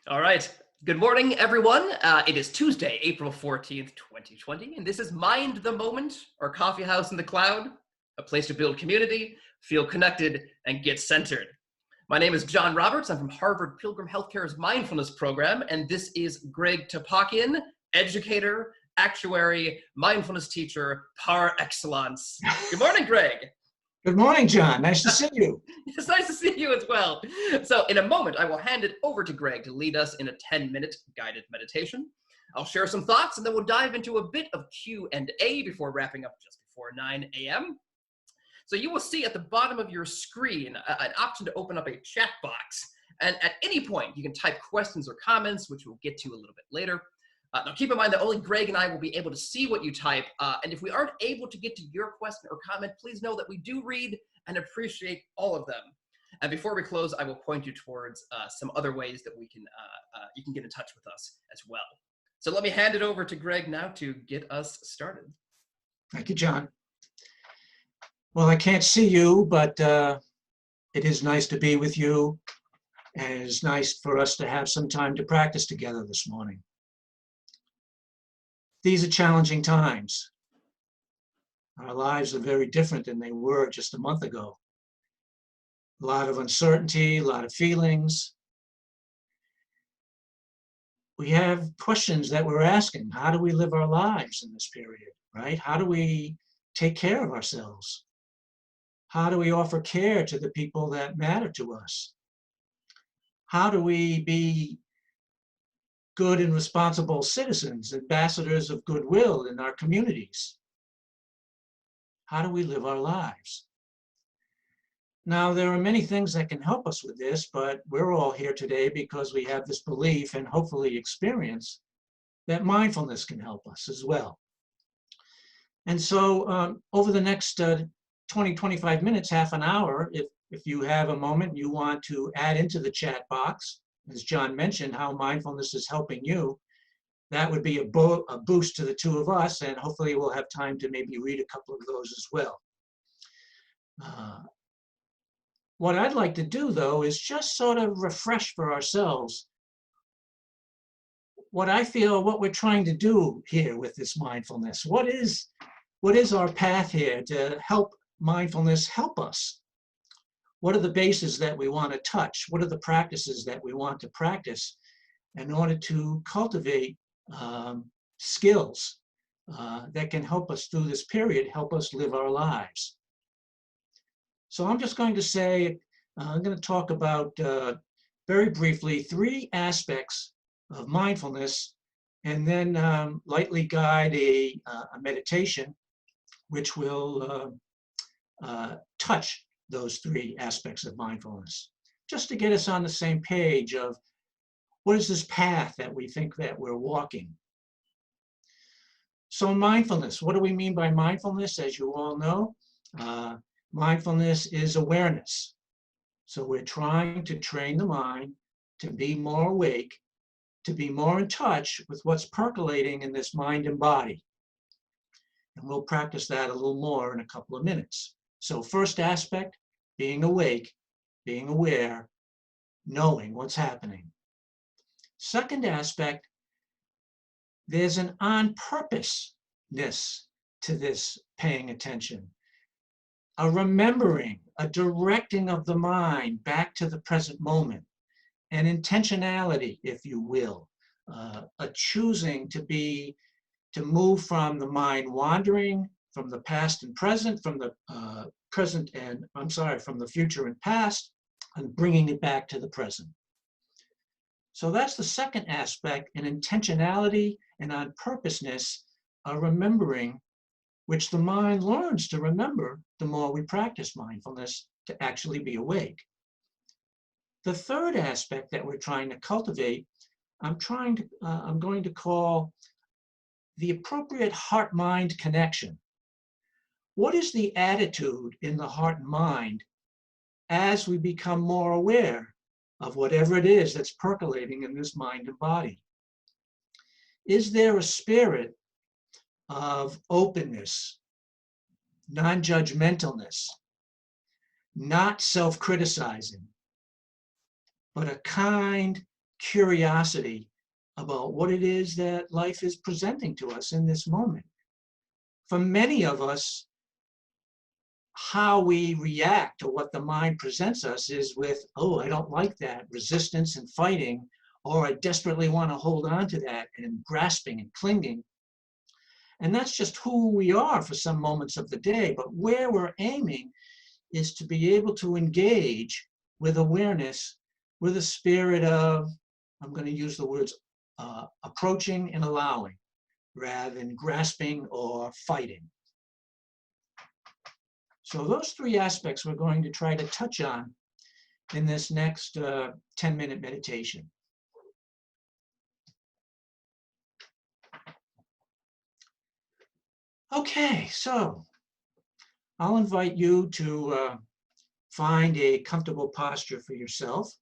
All right. Good morning, everyone. It is Tuesday, April 14th, 2020, and this is Mind the Moment, our coffee house in the cloud, a place to build community, feel connected, and get centered. My name is John Roberts. I'm from Harvard Pilgrim Health Care's Mindfulness program, and this is Greg Topakian, educator, actuary, mindfulness teacher par excellence. Good morning, Greg. Good morning, John. Nice to see you. It's nice to see you as well. So in a moment, I will hand it over to Greg to lead us in a 10-minute guided meditation. I'll share some thoughts, and then we'll dive into a bit of Q&A before wrapping up just before 9 a.m. So you will see at the bottom of your screen an option to open up a chat box. And at any point, you can type questions or comments, which we'll get to a little bit later. Now, keep in mind that only Greg and I will be able to see what you type. And if we aren't able to get to your question or comment, please know that we do read and appreciate all of them. And before we close, I will point you towards some other ways that you can get in touch with us as well. So let me hand it over to Greg now to get us started. Thank you, John. Well, I can't see you, but it is nice to be with you. And it is nice for us to have some time to practice together this morning. These are challenging times. Our lives are very different than they were just a month ago. A lot of uncertainty, a lot of feelings. We have questions that we're asking. How do we live our lives in this period, right? How do we take care of ourselves? How do we offer care to the people that matter to us? How do we be good and responsible citizens, ambassadors of goodwill in our communities? How do we live our lives? Now, there are many things that can help us with this, but we're all here today because we have this belief and hopefully experience that mindfulness can help us as well. And so over the next 20, 25 minutes, half an hour, if you have a moment you want to add into the chat box, as John mentioned, how mindfulness is helping you, that would be a boost to the two of us, and hopefully we'll have time to maybe read a couple of those as well. What I'd like to do, though, is just sort of refresh for ourselves what I feel, what we're trying to do here with this mindfulness. What is our path here to help mindfulness help us? What are the bases that we want to touch? What are the practices that we want to practice in order to cultivate skills that can help us through this period, help us live our lives? So I'm just going to say, I'm going to talk about very briefly 3 aspects of mindfulness, and then lightly guide a meditation which will touch those 3 aspects of mindfulness, just to get us on the same page of what is this path that we think that we're walking. So mindfulness, what do we mean by mindfulness? As you all know, mindfulness is awareness. So we're trying to train the mind to be more awake, to be more in touch with what's percolating in this mind and body. And we'll practice that a little more in a couple of minutes. So first aspect, being awake, being aware, knowing what's happening. Second aspect, there's an on-purposeness to this paying attention, a remembering, a directing of the mind back to the present moment, an intentionality, if you will, a choosing to move from the mind wandering, from the past and present, from the from the future and past, and bringing it back to the present. So that's the second aspect, an intentionality and on purposeness, a remembering, which the mind learns to remember the more we practice mindfulness to actually be awake. The third aspect that we're trying to cultivate, I'm going to call the appropriate heart-mind connection. What is the attitude in the heart and mind as we become more aware of whatever it is that's percolating in this mind and body? Is there a spirit of openness, non-judgmentalness, not self-criticizing, but a kind, curiosity about what it is that life is presenting to us in this moment. For many of us, how we react to what the mind presents us is with, oh, I don't like that, resistance and fighting, or I desperately want to hold on to that and grasping and clinging. And that's just who we are for some moments of the day. But where we're aiming is to be able to engage with awareness, with a spirit of, I'm going to use the words approaching and allowing, rather than grasping or fighting. So those three aspects we're going to try to touch on in this next 10-minute meditation. Okay, so I'll invite you to find a comfortable posture for yourself.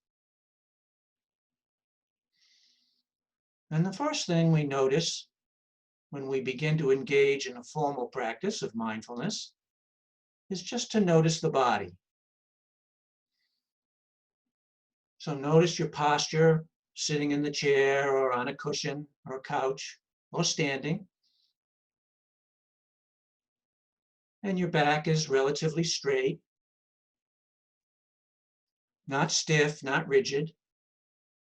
And the first thing we notice when we begin to engage in a formal practice of mindfulness is just to notice the body. So notice your posture, sitting in the chair or on a cushion or a couch or standing. And your back is relatively straight, not stiff, not rigid,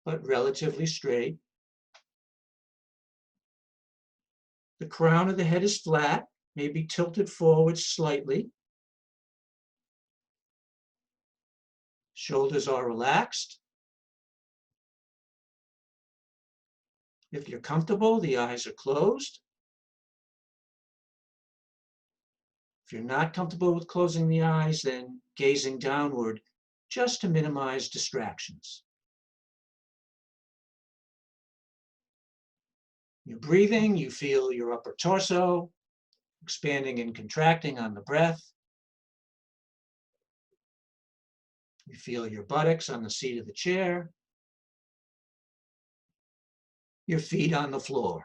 but relatively straight. The crown of the head is flat, maybe tilted forward slightly. Shoulders are relaxed. If you're comfortable, the eyes are closed. If you're not comfortable with closing the eyes, then gazing downward just to minimize distractions. You're breathing, you feel your upper torso expanding and contracting on the breath. You feel your buttocks on the seat of the chair, your feet on the floor.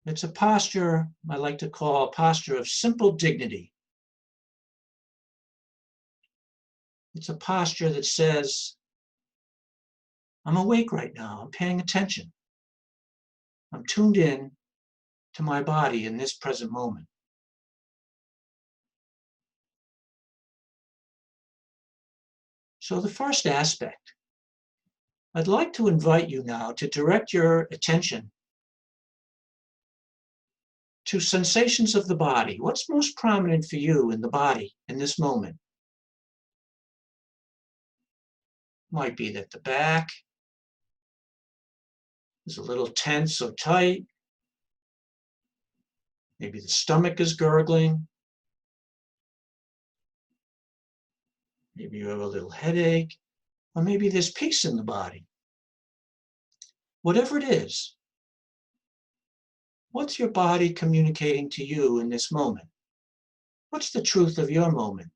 It's a posture I like to call a posture of simple dignity. It's a posture that says, I'm awake right now, I'm paying attention. I'm tuned in to my body in this present moment. So the first aspect, I'd like to invite you now to direct your attention to sensations of the body. What's most prominent for you in the body in this moment? Might be that the back is a little tense or tight. Maybe the stomach is gurgling. Maybe you have a little headache, or maybe there's peace in the body. Whatever it is, what's your body communicating to you in this moment? What's the truth of your moment?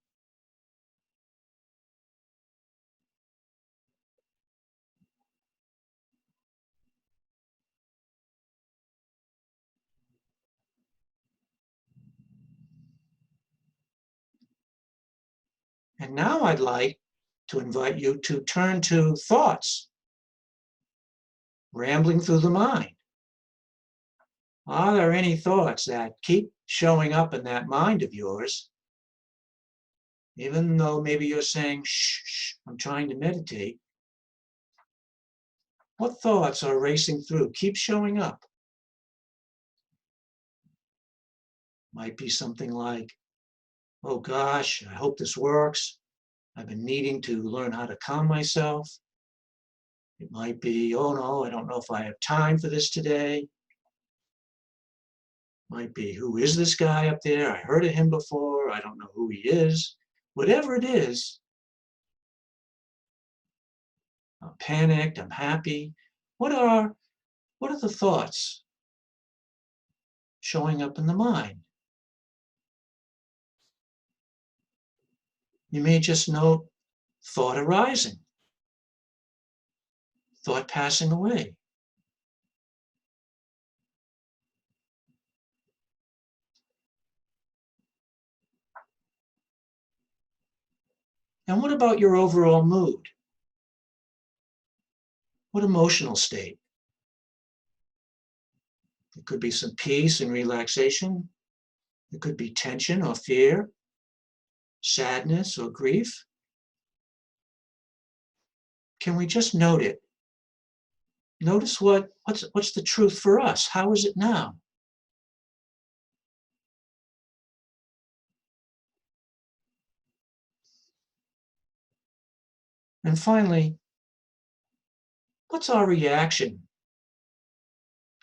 And now I'd like to invite you to turn to thoughts rambling through the mind. Are there any thoughts that keep showing up in that mind of yours, even though maybe you're saying, shh, shh, I'm trying to meditate? What thoughts are racing through? Keep showing up. Might be something like, oh gosh, I hope this works. I've been needing to learn how to calm myself. It might be, oh no, I don't know if I have time for this today. Might be, who is this guy up there? I heard of him before. I don't know who he is. Whatever it is, I'm panicked, I'm happy. What are the thoughts showing up in the mind? You may just note thought arising, thought passing away. And what about your overall mood? What emotional state? It could be some peace and relaxation. It could be tension or fear, sadness or grief. Can we just note it? Notice what's the truth for us? How is it now? And finally, what's our reaction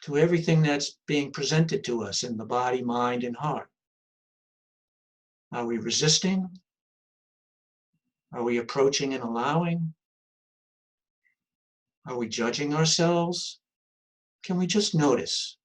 to everything that's being presented to us in the body, mind, and heart? Are we resisting? Are we approaching and allowing? Are we judging ourselves? Can we just notice?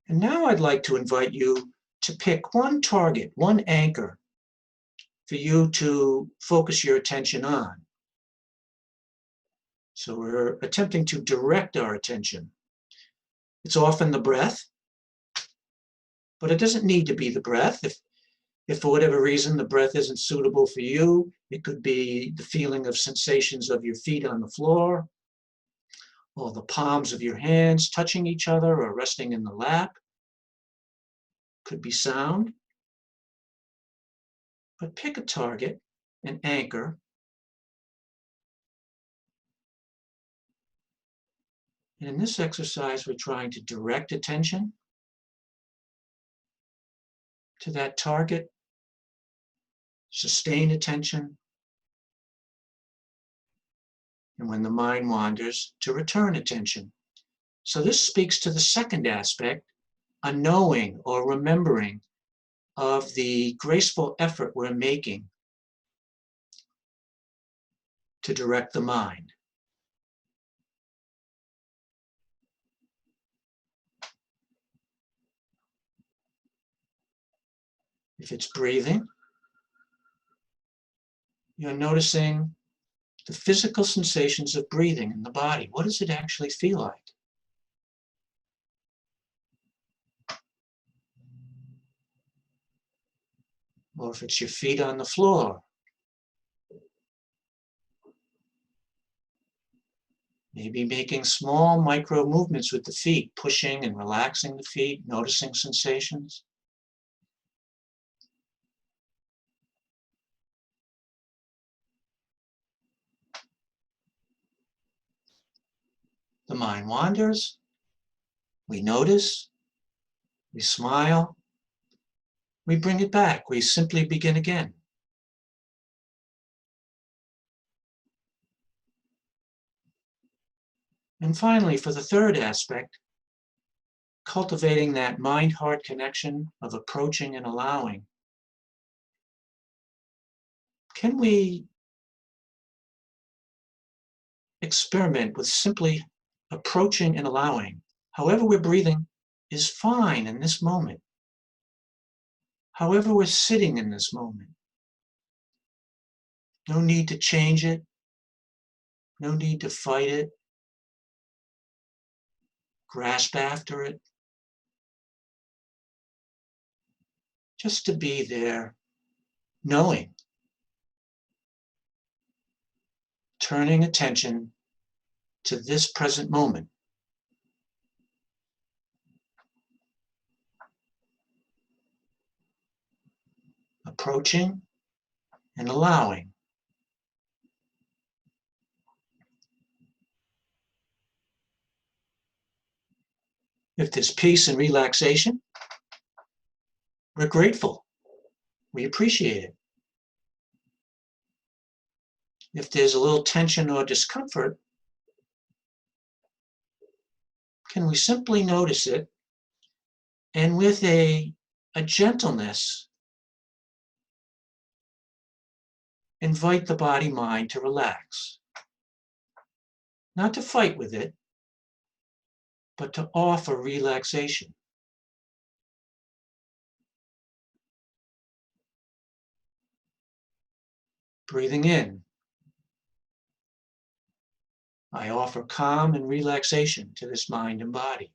And now I'd like to invite you to pick one target, one anchor for you to focus your attention on. So we're attempting to direct our attention. It's often the breath, but it doesn't need to be the breath. If for whatever reason the breath isn't suitable for you, it could be the feeling of sensations of your feet on the floor, or the palms of your hands touching each other or resting in the lap. Could be sound. But pick a target, an anchor, and in this exercise we're trying to direct attention to that target, sustain attention, and when the mind wanders, to return attention. So this speaks to the second aspect, a knowing or remembering of the graceful effort we're making to direct the mind. If it's breathing, you're noticing the physical sensations of breathing in the body. What does it actually feel like? Or if it's your feet on the floor, maybe making small micro movements with the feet, pushing and relaxing the feet, noticing sensations. The mind wanders, we notice, we smile, we bring it back, we simply begin again. And finally, for the third aspect, cultivating that mind-heart connection of approaching and allowing. Can we experiment with simply approaching and allowing? However we're breathing is fine in this moment. However we're sitting in this moment. No need to change it. No need to fight it. Grasp after it. Just to be there, knowing. Turning attention to this present moment. Approaching and allowing. If there's peace and relaxation, we're grateful. We appreciate it. If there's a little tension or discomfort, can we simply notice it and with a gentleness, invite the body-mind to relax. Not to fight with it, but to offer relaxation. Breathing in, I offer calm and relaxation to this mind and body.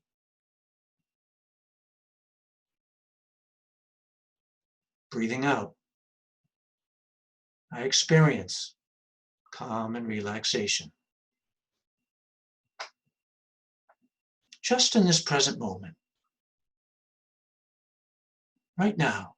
Breathing out, I experience calm and relaxation. Just in this present moment, right now.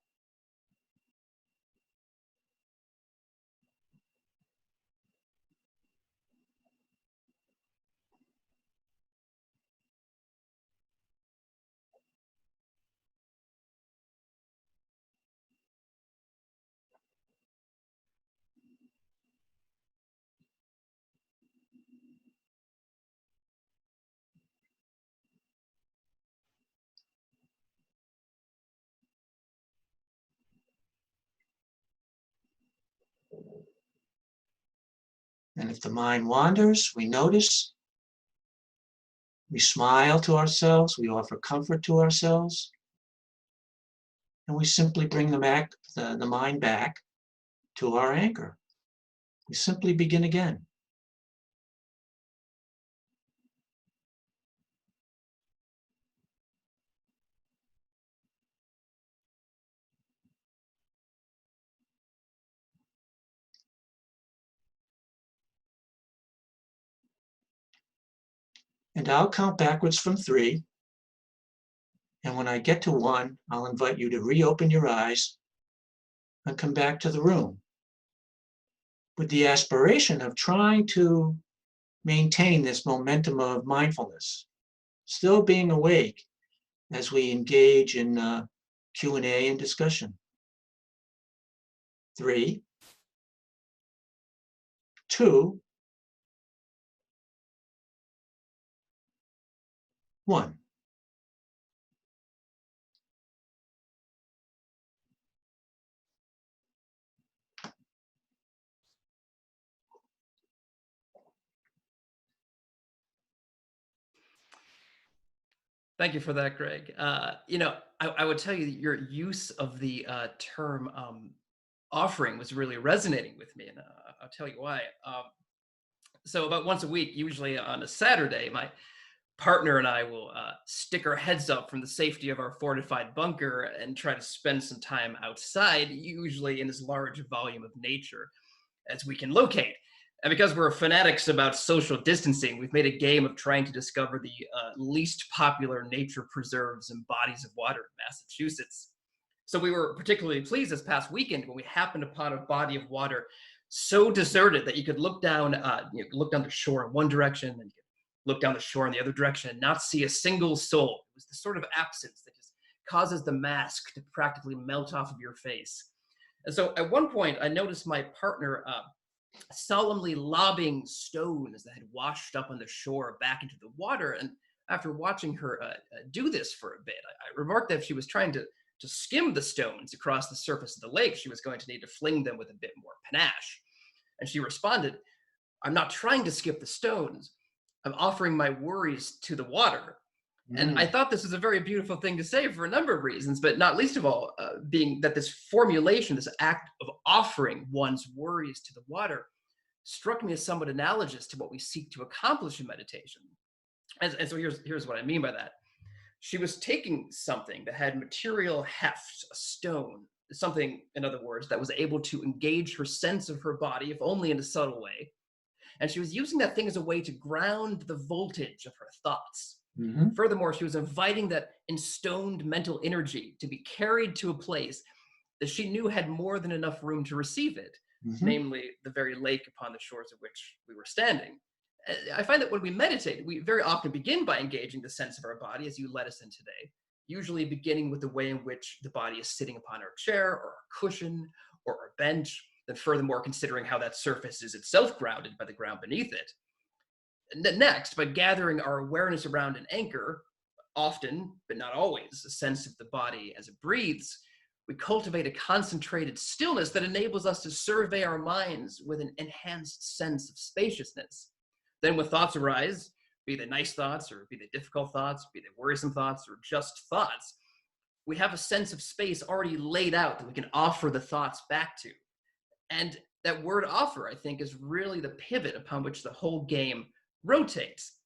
And if the mind wanders, we notice, we smile to ourselves, we offer comfort to ourselves, and we simply bring the mind back to our anchor. We simply begin again. And I'll count backwards from 3. And when I get to 1, I'll invite you to reopen your eyes and come back to the room with the aspiration of trying to maintain this momentum of mindfulness, still being awake as we engage in Q&A and discussion. 3, 2, 1. Thank you for that, Greg. I would tell you that your use of the term offering was really resonating with me, and I'll tell you why. So about once a week, usually on a Saturday, my partner and I will stick our heads up from the safety of our fortified bunker and try to spend some time outside, usually in as large a volume of nature as we can locate. And because we're fanatics about social distancing, we've made a game of trying to discover the least popular nature preserves and bodies of water in Massachusetts. So we were particularly pleased this past weekend when we happened upon a body of water so deserted that you could look down, look down the shore in one direction, and you could look down the shore in the other direction and not see a single soul. It was the sort of absence that just causes the mask to practically melt off of your face. And so at one point, I noticed my partner solemnly lobbing stones that had washed up on the shore back into the water. And after watching her do this for a bit, I remarked that if she was trying to skim the stones across the surface of the lake, she was going to need to fling them with a bit more panache. And she responded, "I'm not trying to skip the stones. I'm offering my worries to the water." And I thought this was a very beautiful thing to say for a number of reasons, but not least of all, being that this formulation, this act of offering one's worries to the water, struck me as somewhat analogous to what we seek to accomplish in meditation. And so here's what I mean by that. She was taking something that had material heft, a stone, something, in other words, that was able to engage her sense of her body, if only in a subtle way. And she was using that thing as a way to ground the voltage of her thoughts. Mm-hmm. Furthermore, she was inviting that enstoned mental energy to be carried to a place that she knew had more than enough room to receive it, namely the very lake upon the shores of which we were standing. I find that when we meditate, we very often begin by engaging the sense of our body, as you led us in today, usually beginning with the way in which the body is sitting upon our chair or our cushion or our bench, then furthermore considering how that surface is itself grounded by the ground beneath it. Next, by gathering our awareness around an anchor, often, but not always, a sense of the body as it breathes, we cultivate a concentrated stillness that enables us to survey our minds with an enhanced sense of spaciousness. Then when thoughts arise, be they nice thoughts or be they difficult thoughts, be they worrisome thoughts or just thoughts, we have a sense of space already laid out that we can offer the thoughts back to. And that word offer, I think, is really the pivot upon which the whole game rotates.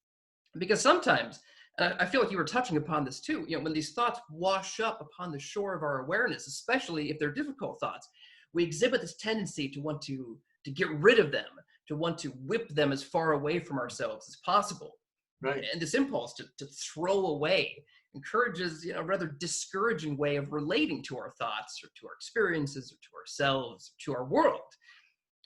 Because sometimes, and I feel like you were touching upon this too, when these thoughts wash up upon the shore of our awareness, especially if they're difficult thoughts, we exhibit this tendency to want to get rid of them, to want to whip them as far away from ourselves as possible. Right. And this impulse to throw away encourages a rather discouraging way of relating to our thoughts or to our experiences or to ourselves, or to our world.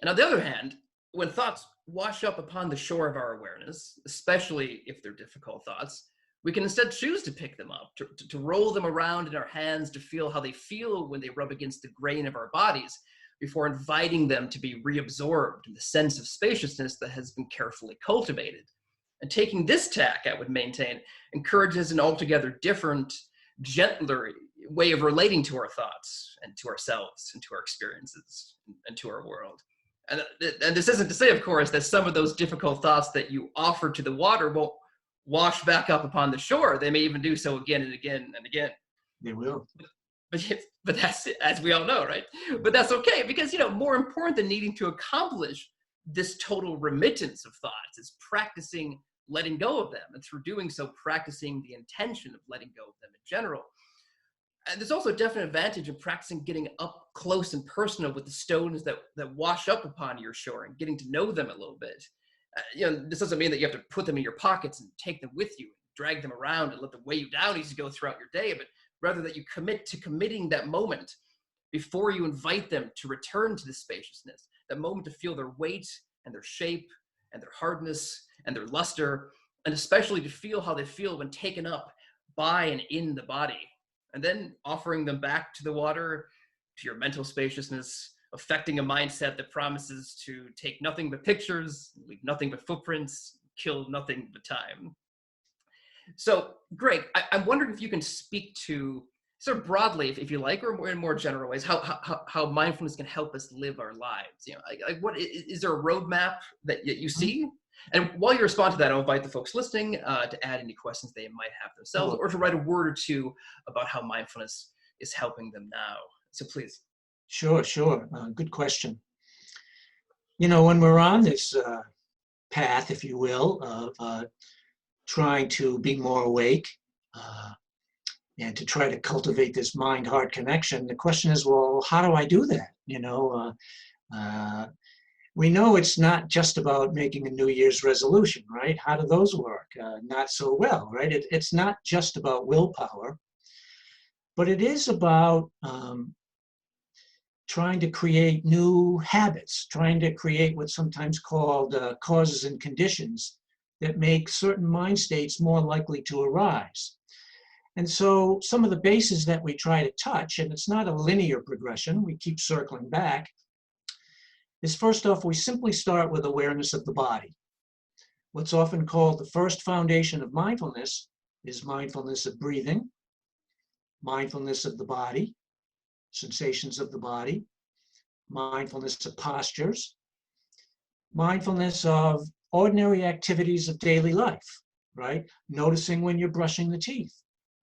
And on the other hand, when thoughts wash up upon the shore of our awareness, especially if they're difficult thoughts, we can instead choose to pick them up, to roll them around in our hands, to feel how they feel when they rub against the grain of our bodies, before inviting them to be reabsorbed in the sense of spaciousness that has been carefully cultivated. And taking this tack, I would maintain, encourages an altogether different, gentler way of relating to our thoughts and to ourselves and to our experiences and to our world. And this isn't to say, of course, that some of those difficult thoughts that you offer to the water won't wash back up upon the shore. They may even do so again and again and again. They will. But that's, as we all know, right? But that's okay, because, more important than needing to accomplish this total remittance of thoughts is practicing letting go of them. And through doing so, practicing the intention of letting go of them in general. And there's also a definite advantage in practicing getting up close and personal with the stones that wash up upon your shore and getting to know them a little bit. This doesn't mean that you have to put them in your pockets and take them with you, drag them around and let them weigh you down as you go throughout your day, but rather that you commit to committing that moment before you invite them to return to the spaciousness, that moment to feel their weight and their shape and their hardness and their luster, and especially to feel how they feel when taken up by and in the body. And then offering them back to the water, to your mental spaciousness, affecting a mindset that promises to take nothing but pictures, leave nothing but footprints, kill nothing but time. So, Greg, I'm wondering if you can speak to, sort of broadly, if you like, or in more general ways, how mindfulness can help us live our lives. What is there a roadmap that you see? And while you respond to that, I'll invite the folks listening to add any questions they might have themselves, or to write a word or two about how mindfulness is helping them now. So please. Sure. Good question. When we're on this path, if you will, of trying to be more awake and to try to cultivate this mind-heart connection, the question is, well, how do I do that? We know it's not just about making a New Year's resolution, right? How do those work? Not so well, right? It's not just about willpower, but it is about trying to create new habits, trying to create what's sometimes called causes and conditions that make certain mind states more likely to arise. And so some of the bases that we try to touch, and it's not a linear progression, we keep circling back, is first off, we simply start with awareness of the body. What's often called the first foundation of mindfulness is mindfulness of breathing, mindfulness of the body, sensations of the body, mindfulness of postures, mindfulness of ordinary activities of daily life, right? Noticing when you're brushing the teeth.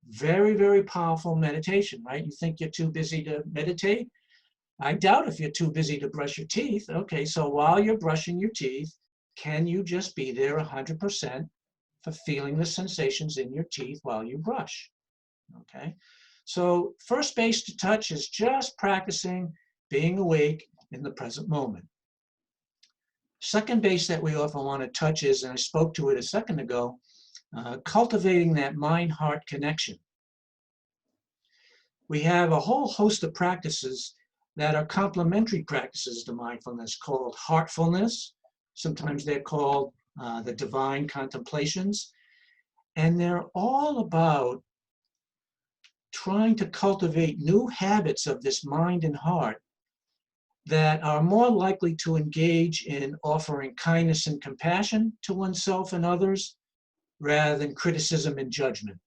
Very, very powerful meditation, right? You think you're too busy to meditate? I doubt if you're too busy to brush your teeth. Okay, so while you're brushing your teeth, can you just be there 100% for feeling the sensations in your teeth while you brush? Okay, so first base to touch is just practicing being awake in the present moment. Second base that we often want to touch is, and I spoke to it a second ago, cultivating that mind-heart connection. We have a whole host of practices that are complementary practices to mindfulness called heartfulness. Sometimes they're called the divine contemplations. And they're all about trying to cultivate new habits of this mind and heart that are more likely to engage in offering kindness and compassion to oneself and others rather than criticism and judgment.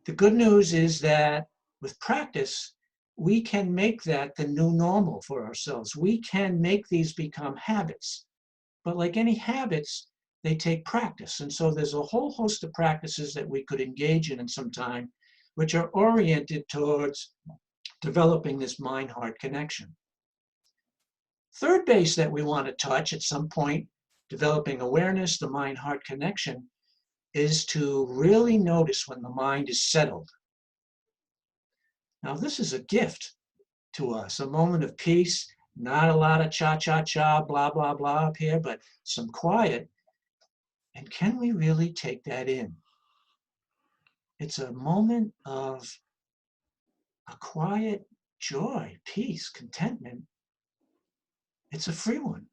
The good news is that with practice, we can make that the new normal for ourselves. We can make these become habits. But like any habits, they take practice. And so there's a whole host of practices that we could engage in some time, which are oriented towards developing this mind-heart connection. Third base that we want to touch at some point, developing awareness, the mind-heart connection, is to really notice when the mind is settled. Now, this is a gift to us, a moment of peace, not a lot of cha-cha-cha, blah, blah, blah up here, but some quiet. And can we really take that in? It's a moment of a quiet joy, peace, contentment. It's a free one.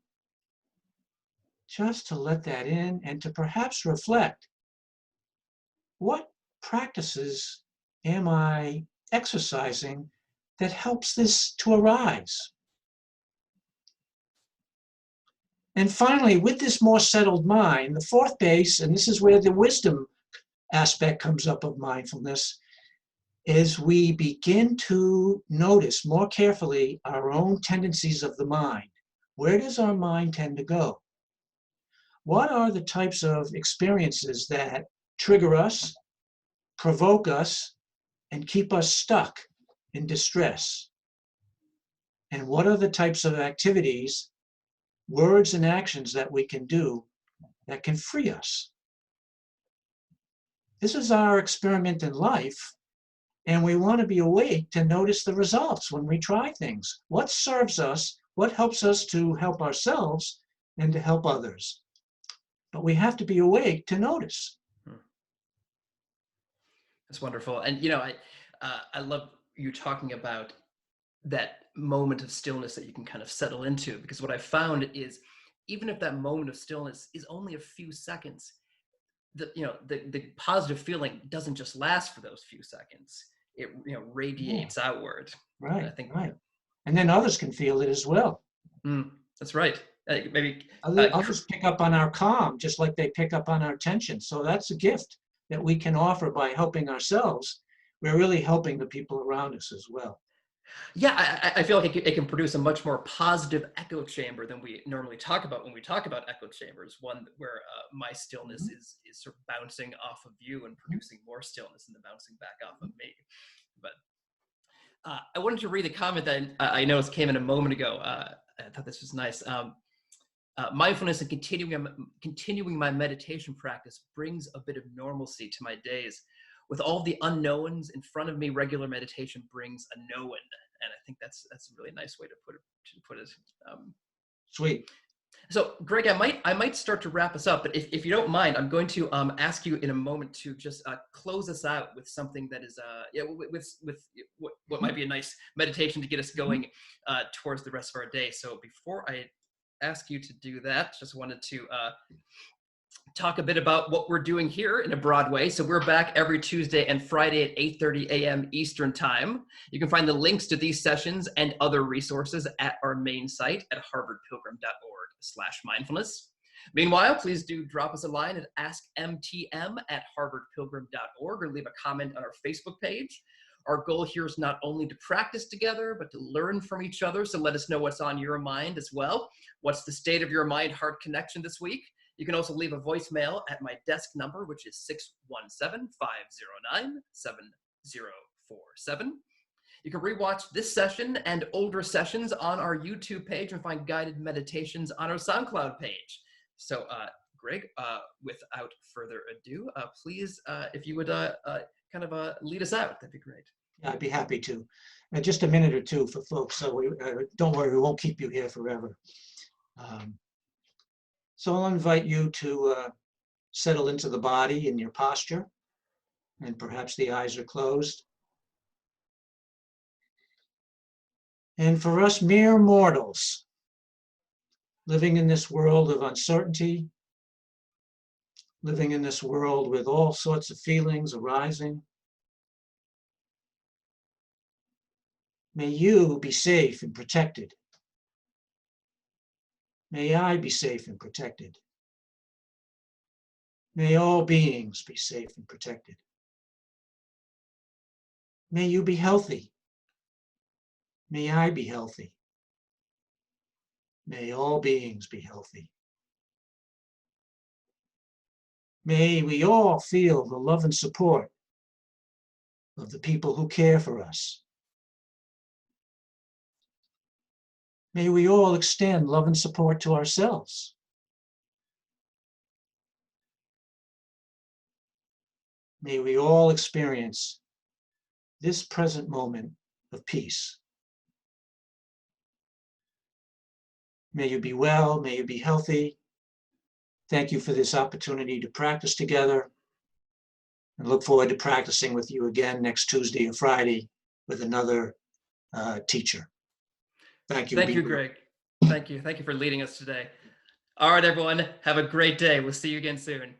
Just to let that in and to perhaps reflect, what practices am I exercising that helps this to arise? And finally, with this more settled mind, the fourth base, and this is where the wisdom aspect comes up of mindfulness, is we begin to notice more carefully our own tendencies of the mind. Where does our mind tend to go? What are the types of experiences that trigger us, provoke us, and keep us stuck in distress? And what are the types of activities, words and actions that we can do that can free us? This is our experiment in life, and we want to be awake to notice the results when we try things. What serves us, what helps us to help ourselves and to help others? But we have to be awake to notice. That's wonderful. And, I love you talking about that moment of stillness that you can kind of settle into, because what I found is, even if that moment of stillness is only a few seconds, the positive feeling doesn't just last for those few seconds. It radiates outward. Right. I think right. And then others can feel it as well. That's right. Maybe others pick up on our calm just like they pick up on our tension. So that's a gift that we can offer by helping ourselves. We're really helping the people around us as well. Yeah, I feel like it can produce a much more positive echo chamber than we normally talk about when we talk about echo chambers. One where my stillness is sort of bouncing off of you and producing more stillness and then bouncing back off of me. But I wanted to read the comment that I noticed came in a moment ago. I thought this was nice. Mindfulness and continuing my meditation practice brings a bit of normalcy to my days. With all the unknowns in front of me, regular meditation brings a knowing, and I think that's a really nice way to put it. Sweet. So, Greg, I might start to wrap us up, but if you don't mind, I'm going to ask you in a moment to just close us out with something that is with what might be a nice meditation to get us going towards the rest of our day. So, before I ask you to do that, just wanted to talk a bit about what we're doing here in a broad way. So we're back every Tuesday and Friday at 8:30 a.m. Eastern Time. You can find the links to these sessions and other resources at our main site at harvardpilgrim.org/mindfulness. Meanwhile, please do drop us a line at askmtm@harvardpilgrim.org or leave a comment on our Facebook page. Our goal here is not only to practice together, but to learn from each other. So let us know what's on your mind as well. What's the state of your mind-heart connection this week? You can also leave a voicemail at my desk number, which is 617-509-7047. You can rewatch this session and older sessions on our YouTube page and find guided meditations on our SoundCloud page. So, Greg, without further ado, please, if you would lead us out, that'd be great. Yeah, I'd be happy to. Just a minute or two for folks, so don't worry, we won't keep you here forever. So I'll invite you to settle into the body in your posture, and perhaps the eyes are closed. And for us mere mortals, living in this world of uncertainty, living in this world with all sorts of feelings arising, may you be safe and protected. May I be safe and protected. May all beings be safe and protected. May you be healthy. May I be healthy. May all beings be healthy. May we all feel the love and support of the people who care for us. May we all extend love and support to ourselves. May we all experience this present moment of peace. May you be well, may you be healthy. Thank you for this opportunity to practice together, and look forward to practicing with you again next Tuesday or Friday with another teacher. Thank you. Thank you, Greg. Thank you. Thank you for leading us today. All right, everyone. Have a great day. We'll see you again soon.